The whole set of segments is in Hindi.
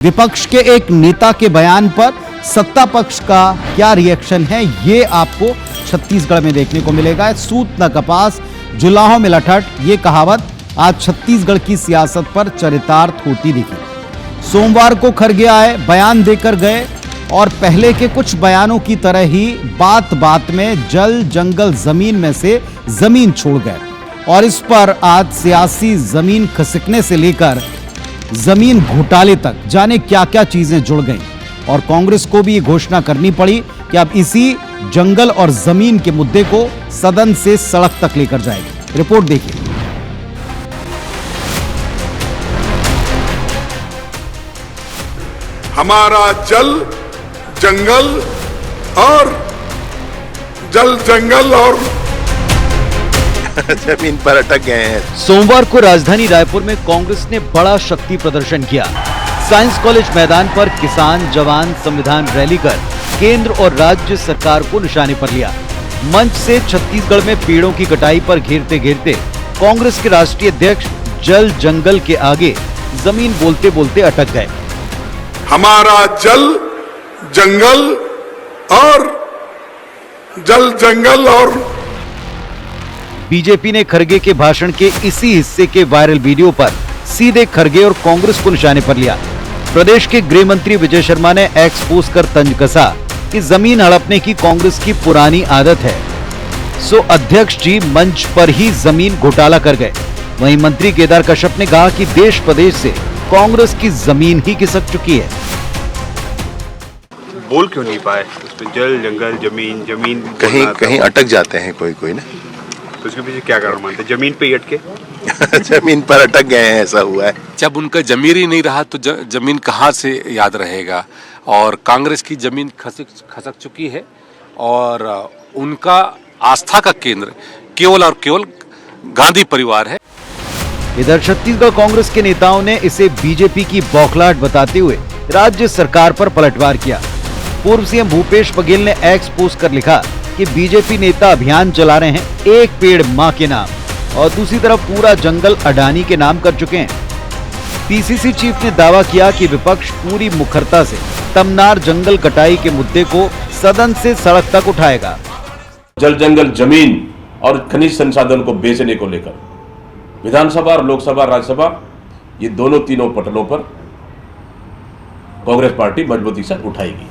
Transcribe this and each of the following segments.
विपक्ष के एक नेता के बयान पर सत्ता पक्ष का क्या रिएक्शन है, ये आपको छत्तीसगढ़ में देखने को मिलेगा। सूत न कपास जुलाहों में लठट, ये कहावत आज छत्तीसगढ़ की सियासत पर चरितार्थ होती दिखी। सोमवार को खरगे आए, बयान देकर गए और पहले के कुछ बयानों की तरह ही बात बात में जल जंगल जमीन में से जमीन छोड़ गए और इस पर आज सियासी जमीन खिसकने से लेकर जमीन घोटाले तक जाने क्या क्या चीजें जुड़ गईं और कांग्रेस को भी ये घोषणा करनी पड़ी कि अब इसी जंगल और जमीन के मुद्दे को सदन से सड़क तक लेकर जाएगी। रिपोर्ट देखिए। हमारा जल जंगल और जमीन पर अटक गए हैं। सोमवार को राजधानी रायपुर में कांग्रेस ने बड़ा शक्ति प्रदर्शन किया। साइंस कॉलेज मैदान पर किसान जवान संविधान रैली कर केंद्र और राज्य सरकार को निशाने पर लिया। मंच से छत्तीसगढ़ में पेड़ों की कटाई पर घेरते घेरते कांग्रेस के राष्ट्रीय अध्यक्ष जल जंगल के आगे जमीन बोलते बोलते अटक गए। हमारा जल जंगल और बीजेपी ने खरगे के भाषण के इसी हिस्से के वायरल वीडियो पर सीधे खरगे और कांग्रेस को निशाने पर लिया। प्रदेश के गृह मंत्री विजय शर्मा ने एक्स पोस्ट कर तंज कसा कि जमीन हड़पने की कांग्रेस की पुरानी आदत है, सो अध्यक्ष जी मंच पर ही जमीन घोटाला कर गए। वहीं मंत्री केदार कश्यप ने कहा कि देश प्रदेश से कांग्रेस की जमीन ही खिसक चुकी है। बोल क्यों नहीं पाए? उसमें जल जंगल जमीन जमीन कहीं कहीं अटक जाते हैं कोई ना, तो उसके पीछे क्या कारण मानते? जमीन पे ही अटके जमीन पर अटक गए हैं, ऐसा हुआ है। जब उनका जमीर ही नहीं रहा तो जमीन कहाँ से याद रहेगा। और कांग्रेस की जमीन खसक चुकी है और उनका आस्था का केंद्र केवल और केवल गांधी परिवार है। इधर छत्तीसगढ़ कांग्रेस के नेताओं ने इसे बीजेपी की बौखलाहट बताते हुए राज्य सरकार पर पलटवार किया। पूर्व सीएम भूपेश बघेल ने एक्स पोस्ट कर लिखा कि बीजेपी नेता अभियान चला रहे हैं एक पेड़ मां के नाम और दूसरी तरफ पूरा जंगल अडानी के नाम कर चुके हैं। पीसीसी चीफ ने दावा किया कि विपक्ष पूरी मुखरता से तमनार जंगल कटाई के मुद्दे को सदन से सड़क तक उठाएगा। जल जंगल जमीन और खनिज संसाधन को बेचने को लेकर विधानसभा और लोकसभा राज्यसभा ये तीनों पटलों पर कांग्रेस पार्टी मजबूती से उठाएगी।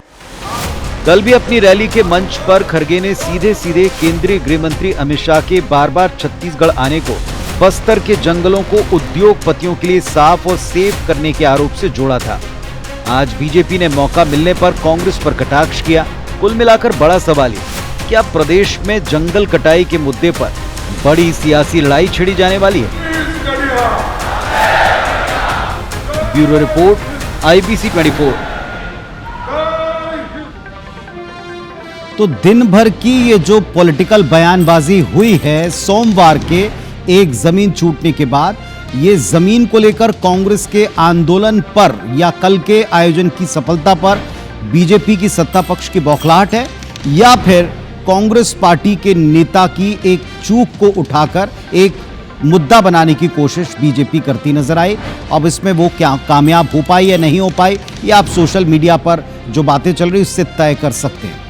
कल भी अपनी रैली के मंच पर खरगे ने सीधे केंद्रीय गृह मंत्री अमित शाह के बार छत्तीसगढ़ आने को बस्तर के जंगलों को उद्योगपतियों के लिए साफ और सेफ करने के आरोप से जोड़ा था। आज बीजेपी ने मौका मिलने पर कांग्रेस पर कटाक्ष किया। कुल मिलाकर बड़ा सवाल है, क्या प्रदेश में जंगल कटाई के मुद्दे पर बड़ी सियासी लड़ाई छिड़ी जाने वाली है? Bureau report, IBC 24। तो दिन भर की ये जो पॉलिटिकल बयानबाजी हुई है, सोमवार के एक जमीन छूटने के बाद ये जमीन को लेकर कांग्रेस के आंदोलन पर या कल के आयोजन की सफलता पर बीजेपी की सत्ता पक्ष की बौखलाहट है या फिर कांग्रेस पार्टी के नेता की एक चूक को उठाकर एक मुद्दा बनाने की कोशिश बीजेपी करती नजर आई। अब इसमें वो क्या कामयाब हो पाई या नहीं हो पाई, ये आप सोशल मीडिया पर जो बातें चल रही उससे तय कर सकते हैं।